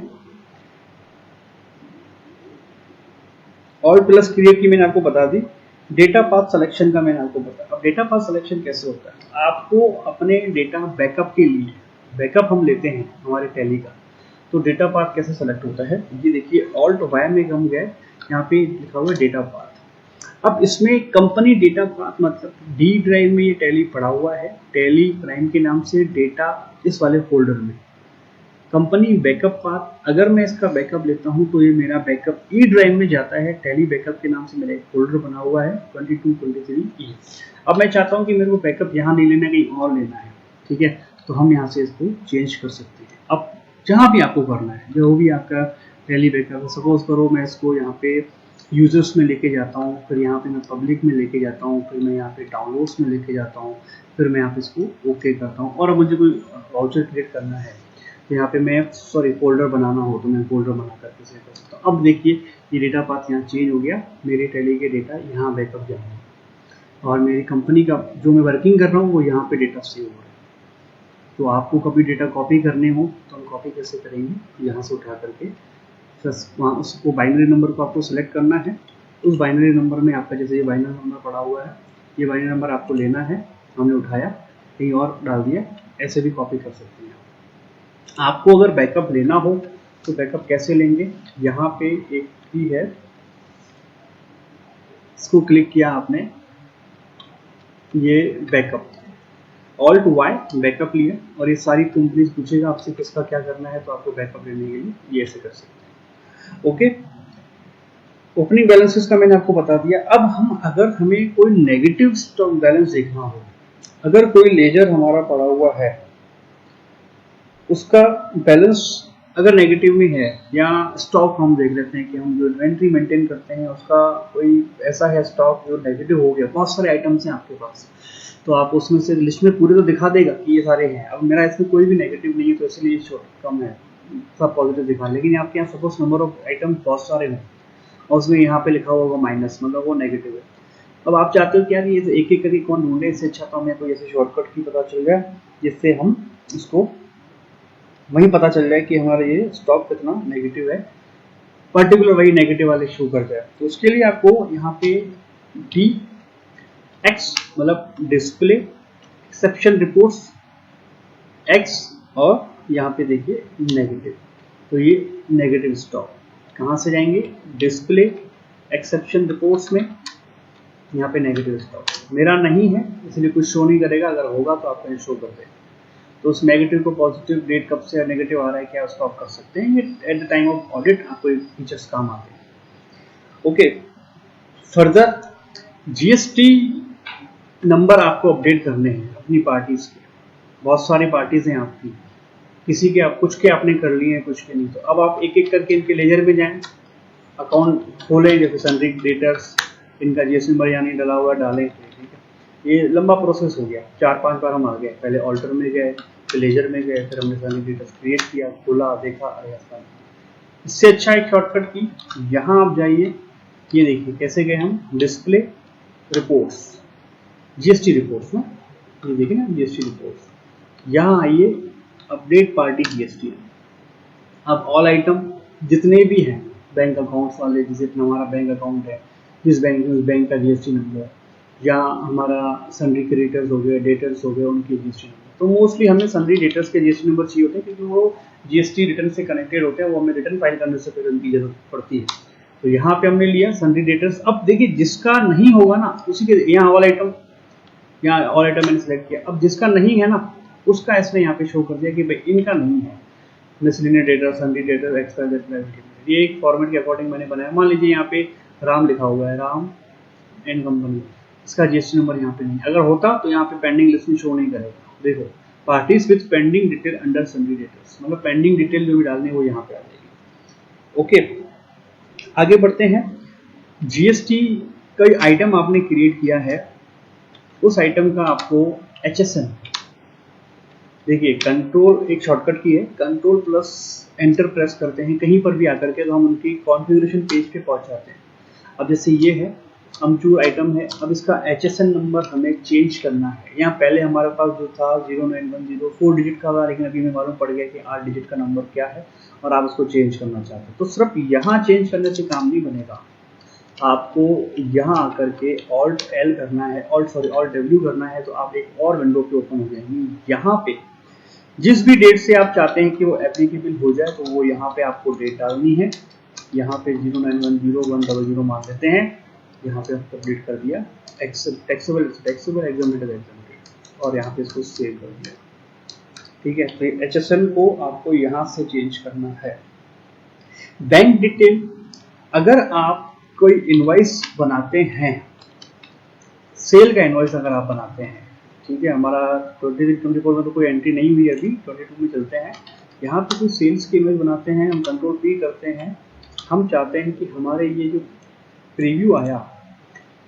ऑल प्लस क्रिएट की, मैंने आपको बता दी। डेटा पाथ सिलेक्शन का मैंने आपको बताया। अब डेटा पाथ सिलेक्शन कैसे होता है, आपको अपने डेटा बैकअप के लिए, बैकअप हम लेते हैं हमारे टैली का, तो डेटा पाथ कैसे सेलेक्ट होता है, ये देखिए ऑल्ट वाई में हम गए, यहाँ पे लिखा हुआ है डेटा पाथ। अब इसमें कंपनी डेटा पाथ मतलब डी ड्राइव में ये टैली पड़ा हुआ है, टैली प्राइम के नाम से डेटा इस वाले फोल्डर में। कंपनी बैकअप पाथ, अगर मैं इसका बैकअप लेता हूं तो ये मेरा बैकअप ई ड्राइव में जाता है, टैली बैकअप के नाम से मेरा एक फोल्डर बना हुआ है 2223E। अब मैं चाहता हूं कि मेरे को बैकअप यहाँ नहीं लेना, कहीं और लेना है। ठीक है, तो हम यहाँ से इसको चेंज कर सकते हैं। अब जहाँ भी आपको करना है, जो भी आपका टैली बैकअप है, सपोज करो मैं इसको यहाँ पे यूजर्स में लेके जाता हूँ, फिर यहाँ पे मैं पब्लिक में लेके जाता हूँ, फिर मैं यहाँ पे डाउनलोड्स में लेके जाता हूँ, फिर मैं यहाँ पे इसको ओके करता हूँ। और अब मुझे कोई वाउचर क्रिएट करना है तो यहाँ पे मैं फोल्डर बनाना हो तो मैं फोल्डर बना करके सेव कर सकता हूँ। अब देखिए ये डेटा पाथ यहाँ चेंज हो गया, मेरे टैली के डेटा यहाँ बैकअप जा रहा है, और मेरी कंपनी का जो मैं वर्किंग कर रहा हूँ वो यहाँ पे डेटा सेव हो रहा है। तो आपको कभी डेटा कॉपी करने हो तो हम कॉपी कैसे करेंगे, यहाँ से उठा करके वहाँ उसको बाइनरी नंबर को आपको सेलेक्ट करना है। उस बाइनरी नंबर में आपका जैसे ये बाइनरी नंबर पड़ा हुआ है, ये बाइनरी नंबर आपको लेना है, हमने उठाया कहीं और डाल दिया, ऐसे भी कॉपी कर सकते हैं। आपको अगर बैकअप लेना हो तो बैकअप कैसे लेंगे, यहाँ पे एक की है, इसको क्लिक किया आपने, ये बैकअप, ऑल्ट वाई बैकअप लिया, और ये सारी कंपनीज पूछेगा आपसे किसका क्या करना है, तो आपको बैकअप लेने के लिए ये ऐसे कर सकते हैं। ओके, ओपनिंग बैलेंसेस का मैंने आपको बता दिया। अब हम अगर हमें कोई नेगेटिव स्टॉक बैलेंस देखना हो, अगर कोई लेजर हमारा पड़ा हुआ है उसका बैलेंस अगर नेगेटिव में है, या स्टॉक हम देख लेते हैं कि हम जो इन्वेंट्री मेंटेन करते हैं उसका कोई ऐसा है स्टॉक जो नेगेटिव हो गया, बहुत सारे आइटम्स हैं आपके पास, तो आप उसमें से लिस्ट में पूरे तो दिखा देगा कि ये सारे हैं। अब मेरा इसमें कोई भी नेगेटिव नहीं है तो इसलिए शॉर्ट कम है, सब पॉजिटिव दिखा, लेकिन आपके यहाँ सपोज नंबर ऑफ आइटम बहुत सारे हैं और उसमें यहाँ पे लिखा हुआ माइनस, मतलब वो नेगेटिव है। अब आप चाहते हो कि यार ये एक एक करके कौन ढूंढे, इससे अच्छा तो हमें कोई ऐसे शॉर्टकट की पता चल जाए जिससे हम इसको वही पता चल जाए कि हमारा ये स्टॉक कितना नेगेटिव है, पर्टिकुलर वही नेगेटिव वाले शो कर जाए। तो उसके लिए आपको यहाँ पे डी एक्स मतलब डिस्प्ले एक्सेप्शन रिपोर्ट्स एक्स, और यहाँ पे देखिए नेगेटिव, तो ये नेगेटिव स्टॉक कहाँ से जाएंगे, डिस्प्ले एक्सेप्शन रिपोर्ट्स में यहाँ पे नेगेटिव स्टॉक, मेरा नहीं है इसलिए कुछ शो नहीं करेगा, अगर होगा तो आपको शो कर देगा। तो उस नेगेटिव को पॉजिटिव डेट कब से नेगेटिव आ रहा है क्या उसको आप कर सकते हैं, ये at the time of audit आपको फीचर्स काम आते हैं। ओके, फर्दर जीएसटी नंबर आपको अपडेट करने हैं अपनी पार्टीज के, बहुत सारी पार्टीज हैं आपकी, किसी के आप कुछ के आपने कर लिए हैं कुछ के नहीं, तो अब आप एक एक करके इनके लेजर में जाएं, अकाउंट खोलें, जैसे सन्ड्री डेटर्स, इनका जीएसटी नंबर यानी डला हुआ डालें, ठीक है। ये लंबा प्रोसेस हो गया, 4-5 बार हम आ गए, पहले ऑल्टर में गए, फिर लेजर में गए, फिर हमने सन्ड्री डेटर्स क्रिएट किया, खोला, देखा, अरे इससे अच्छा एक शॉर्टकट की, यहाँ आप जाइए, ये देखिए कैसे गए हम, डिस्प्ले रिपोर्ट्स, जीएसटी रिपोर्ट्स ना, ये देखिए ना जीएसटी रिपोर्ट्स, यहाँ आइए अपडेट पार्टी जीएसटी। अब ऑल आइटम जितने भी हैं बैंक अकाउंट्स वाले, जैसे हमारा बैंक अकाउंट है, जिस बैंक में उस बैंक का जीएसटी नंबर, या हमारा सन्ड्री क्रेडिटर्स हो गए, डेटर्स हो गए, उनके जीएसटी नंबर, तो मोस्टली हमें सन्ड्री डेटर्स के जीएसटी नंबर चाहिए होते हैं क्योंकि वो जीएसटी रिटर्न से कनेक्टेड होते हैं, वो हमें रिटर्न फाइल करने से पहले उनकी जरूरत पड़ती है। तो यहाँ पे हमने लिया सन्ड्री डेटर्स। अब देखिए जिसका नहीं होगा ना उसी के यहाँ ऑल आइटम, यहाँ ऑल आइटम मैंने सेलेक्ट किया, अब जिसका नहीं है ना उसका इसने यहाँ पे शो कर दिया कि भाई इनका नहीं है, miscellaneous debtor, sundry debtor, extra debtor, ये एक फॉर्मेट के अकॉर्डिंग मैंने बनाया। मान लीजिए यहाँ पे राम लिखा हुआ है, राम एंड कंपनी, इसका जीएसटी नंबर यहाँ पे नहीं, अगर होता तो यहाँ पे पेंडिंग लिस्ट में शो नहीं करेगा। देखो parties with pending detail under sundry debtors, मतलब पेंडिंग डिटेल जो भी डालनी है वो यहाँ पे आ जाएगी। ओके, आगे बढ़ते हैं। जीएसटी का आइटम आपने क्रिएट किया है, उस आइटम का आपको HSN, देखिए कंट्रोल एक शॉर्टकट की है, कंट्रोल प्लस एंटर प्रेस करते हैं कहीं पर भी आकर के, तो हम उनकी कॉन्फ़िगरेशन पेज पे पहुंच जाते हैं। अब जैसे ये है अमचूर आइटम है, अब इसका HSN नंबर हमें चेंज करना है। यहाँ पहले हमारे पास जो था 0910 4 डिजिट का था, लेकिन अभी हमें मालूम पड़ गया कि 8 डिजिट का नंबर क्या है और आप उसको चेंज करना चाहते हैं। तो सिर्फ यहाँ चेंज करने से काम नहीं बनेगा, आपको यहाँ आकर के Alt L करना है, Alt W करना है, तो आप एक और विंडो पे ओपन हो जाएंगी। यहाँ पे जिस भी डेट से आप चाहते हैं कि वो एप्लीकेबल हो जाए, तो वो यहाँ पे आपको डेट डालनी है। यहाँ पे 09101000 मान लेते हैं, यहाँ पे अपडेट कर दिया, टैक्सेबल एग्जामिनेटर, और यहाँ पे इसको सेव कर दिया। ठीक है, तो HSN को आपको यहाँ से चेंज करना है। बैंक डिटेल, अगर आप कोई इनवॉइस बनाते हैं, सेल का इनवॉइस अगर आप बनाते हैं, ठीक है, हमारा 23-24 में तो कोई एंट्री नहीं हुई अभी, 22 में चलते हैं। यहाँ पे कोई सेल्स की इमेज बनाते हैं, हम कंट्रोल P करते हैं, हम चाहते हैं कि हमारे ये जो प्रीव्यू आया,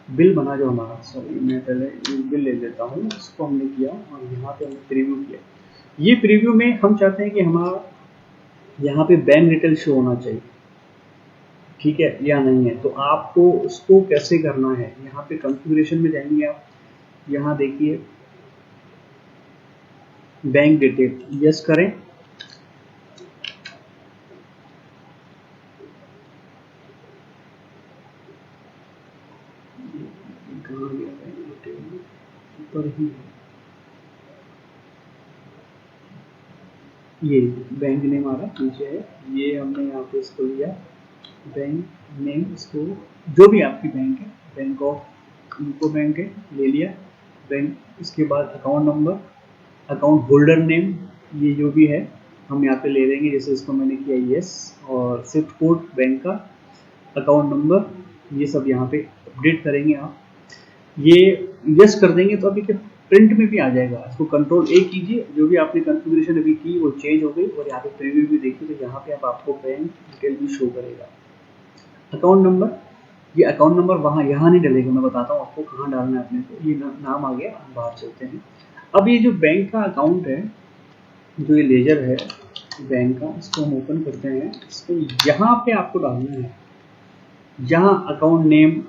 बिल बना जो हमारा, सॉरी मैं पहले बिल ले लेता हूँ, इसको हमने किया और यहाँ पे हमने प्रीव्यू किया। ये प्रीव्यू में हम चाहते हैं कि हमारा यहाँ पे बैंक डिटेल शो होना चाहिए, ठीक है या नहीं है। तो आपको उसको कैसे करना है, यहाँ पे कॉन्फ़िगरेशन में जाएंगे आप, यहाँ देखिए बैंक डिटेल, यस करें, ऊपर ही ये बैंक नेम आ रहा नीचे है, ये हमने यहाँ पे इसको लिया बैंक नेम, इसको जो भी आपकी बैंक है, बैंक ऑफ यूको बैंक है, ले लिया बैंक। इसके बाद account number, account holder name, ये जो भी है हम यहाँ पे ले लेंगे, जैसे इसको मैंने किया यस, और स्विफ्ट कोड बैंक का, अकाउंट नंबर, ये सब यहाँ पे अपडेट करेंगे आप। ये यस कर देंगे तो अभी के प्रिंट में भी आ जाएगा, इसको कंट्रोल A कीजिए, जो भी आपने कॉन्फ़िगरेशन अभी की वो चेंज हो गई, और यहाँ पे प्रीव्यू भी देखिए तो यहाँ पे आप आपको बैंक डिटेल भी शो करेगा। अकाउंट नंबर, ये अकाउंट नंबर वहाँ यहाँ नहीं डलेगा, मैं बताता हूँ आपको कहाँ डालना है अपने को। ये नाम आ गया, हम बाहर चलते हैं। अब ये जो बैंक का अकाउंट है, जो ये लेजर है बैंक का, इसको हम ओपन करते हैं, इसको यहाँ पे आपको डालना है, यहाँ अकाउंट नेम,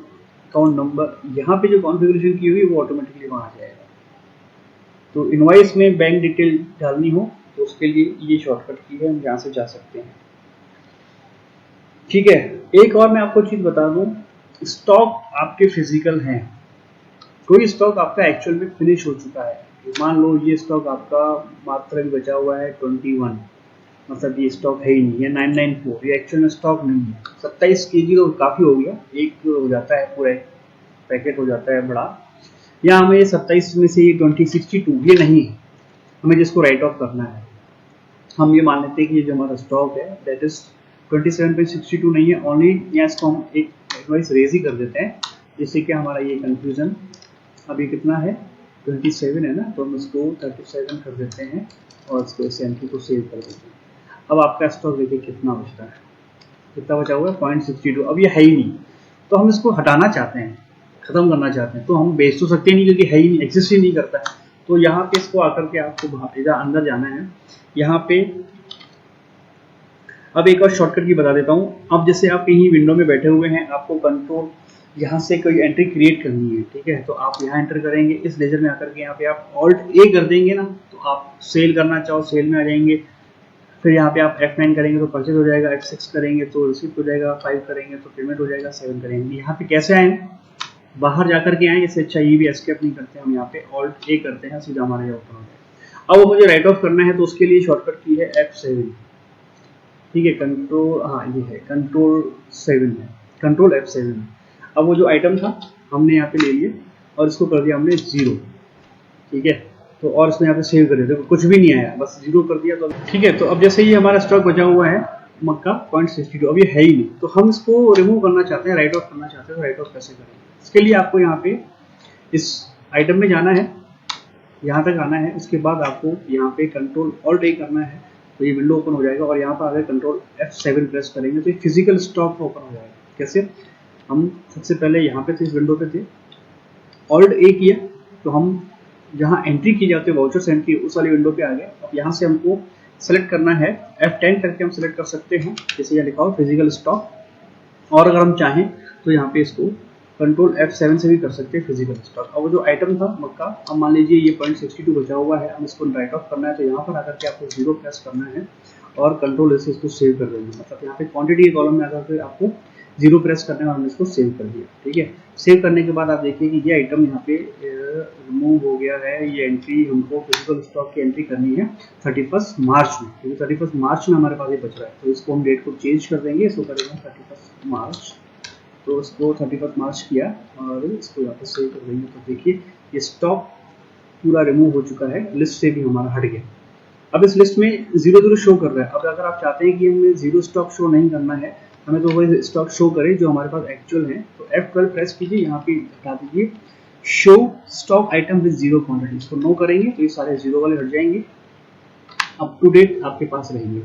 अकाउंट नंबर, यहाँ पे जो कॉन्फ़िगरेशन की हुई वो ऑटोमेटिकली वहाँ आ जाएगा। तो इनवॉइस में बैंक डिटेल डालनी हो तो उसके लिए ये शॉर्टकट की है, हम यहाँ से जा सकते हैं। ठीक है, एक और मैं आपको चीज बता दूं, स्टॉक आपके फिजिकल हैं, कोई स्टॉक आपका एक्चुअल में फिनिश हो चुका है, मान लो ये स्टॉक आपका मात्र भी बचा हुआ है 21, मतलब ये स्टॉक है ही नहीं, ये 994 ये एक्चुअल में स्टॉक नहीं है। 27 kg तो काफ़ी हो गया, एक हो जाता है पूरा एक पैकेट हो जाता है बड़ा। या हमें 27 में से ये 2062 ये नहीं है, हमें जिसको राइट ऑफ करना है हम ये मान लेते हैं कि ये जो हमारा स्टॉक है दैट इज 27.62 नहीं है ओनली। या इसको हम एक एडवाइस रेज ही कर देते हैं जिससे कि हमारा ये कंफ्यूजन अभी कितना है 27 है ना, तो हम इसको 37 कर देते हैं और इसको इस एंट्री को सेव कर देते हैं। अब आपका स्टॉक देखिए कितना बचता है, कितना बचा हुआ है 0.62। अब ये है ही नहीं तो हम इसको हटाना चाहते हैं, खत्म करना चाहते हैं, तो हम बेच तो सकते नहीं क्योंकि है ही नहीं, एग्जिस्ट ही नहीं करता है। तो यहाँ पे इसको आकर के आपको इधर अंदर जाना है। यहाँ पे अब एक और शॉर्टकट की बता देता हूँ। अब जैसे आप कहीं विंडो में बैठे हुए हैं, आपको कंट्रोल यहाँ से कोई एंट्री क्रिएट करनी है, ठीक है, तो आप यहाँ एंटर करेंगे इस लेजर में आकर के यहाँ पे आप ऑल्ट ए कर देंगे ना, तो आप सेल करना चाहो सेल में आ जाएंगे। फिर यहाँ पे आप F9 करेंगे तो परचेज हो जाएगा, F6 करेंगे तो रिसीप्ट हो जाएगा, 5 करेंगे तो पेमेंट हो जाएगा, 7 करेंगे। यहाँ पे कैसे आए, बाहर जाकर के आए, इससे अच्छा ये भी एस्केप नहीं करते हम, यहाँ पे ऑल्ट ए करते हैं, सीधा हमारा ये ओपन हो जाएगा। अब वो मुझे राइट ऑफ करना है तो उसके लिए शॉर्टकट की है F7, ठीक है, कंट्रोल, हाँ ये है कंट्रोल 7 है, कंट्रोल F7। अब वो जो आइटम था हमने यहाँ पे ले लिया और इसको कर दिया हमने 0, ठीक है, तो और इसमें यहाँ पे सेव कर दिया, कुछ भी नहीं आया, बस 0 कर दिया तो ठीक है। तो अब जैसे ये हमारा स्टॉक बचा हुआ है मक्का 0.62, अब ये है ही नहीं, तो हम इसको रिमूव करना चाहते हैं, राइट ऑफ करना चाहते हैं, तो राइट ऑफ कैसे करेंगे? इसके लिए आपको यहाँ पे इस आइटम में जाना है, यहाँ तक आना है, उसके बाद आपको यहाँ पे कंट्रोल ऑल्ट ए करना है, तो ये विंडो ओपन हो जाएगा और यहाँ पर अगर कंट्रोल F7 प्रेस करेंगे तो ये फिजिकल स्टॉक ओपन हो जाएगा। कैसे? हम सबसे पहले यहाँ पे थे, इस विंडो पे थे, ऑल्ट ए किया तो हम जहाँ एंट्री की जाती है वाउचर्स एंट्री, उस वाली विंडो पे आ गए। अब यहाँ से हमको सेलेक्ट करना है, F10 करके हम सेलेक्ट कर सकते हैं, जैसे यहाँ लिखा हो फिजिकल स्टॉक, और अगर हम चाहें तो यहाँ पे इसको कंट्रोल F7 से भी कर सकते हैं फिजिकल स्टॉक। अब वो जो आइटम था मक्का, अब मान लीजिए ये 0.62 बचा हुआ है, हम इसको राइट ऑफ करना है, तो यहाँ पर आकर के आपको 0 प्रेस करना है और कंट्रोल से इसको सेव कर देंगे, मतलब यहाँ पे क्वांटिटी के कॉलम में आकर के आपको 0 प्रेस करना है और हमने इसको सेव कर दिया, ठीक है। सेव करने के बाद आप देखिए कि ये आइटम यहाँ पे रिमूव हो गया है। ये एंट्री हमको फिजिकल स्टॉक की एंट्री करनी है 31 मार्च में, क्योंकि 31 मार्च में हमारे पास ये बच रहा है, तो इसको हम डेट को चेंज कर देंगे, इसको करेंगे 31 मार्च, तो इसको 31 मार्च किया और इसको यहाँ पे सेव कर देंगे। तो देखिए ये स्टॉक पूरा रिमूव हो चुका है, लिस्ट से भी हमारा हट गया। अब इस लिस्ट में 0 शो कर रहा है। अब अगर आप चाहते हैं कि हमें 0 स्टॉक शो नहीं करना है, हमें तो वही स्टॉक शो करे जो हमारे पास एक्चुअल है, तो F12 प्रेस कीजिए, यहाँ पे हटा दीजिए show stock item with 0 quantity, इसको नो करेंगे तो ये सारे 0 वाले हट जाएंगे, अप टू डेट आपके पास रहेंगे।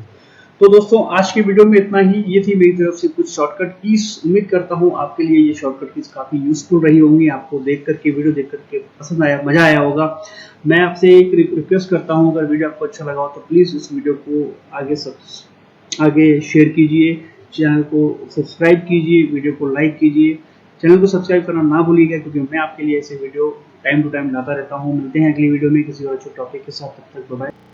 तो दोस्तों आज की वीडियो में इतना ही, ये थी मेरी तरफ से कुछ शॉर्टकट कीज। उम्मीद करता हूँ आपके लिए ये शॉर्टकट कीज काफी यूजफुल रही होंगी, आपको देख करके वीडियो देख करके पसंद आया, मजा आया होगा। मैं आपसे एक रिक्वेस्ट करता हूँ, अगर वीडियो आपको अच्छा लगा हो तो प्लीज इस वीडियो को आगे शेयर कीजिए, चैनल को सब्सक्राइब कीजिए, वीडियो को लाइक कीजिए, चैनल को सब्सक्राइब करना ना भूलिएगा, क्योंकि मैं आपके लिए ऐसे वीडियो टाइम टू टाइम लाता रहता हूँ। मिलते हैं अगली वीडियो में किसी और अच्छे टॉपिक के साथ, तब तक बाय बाय।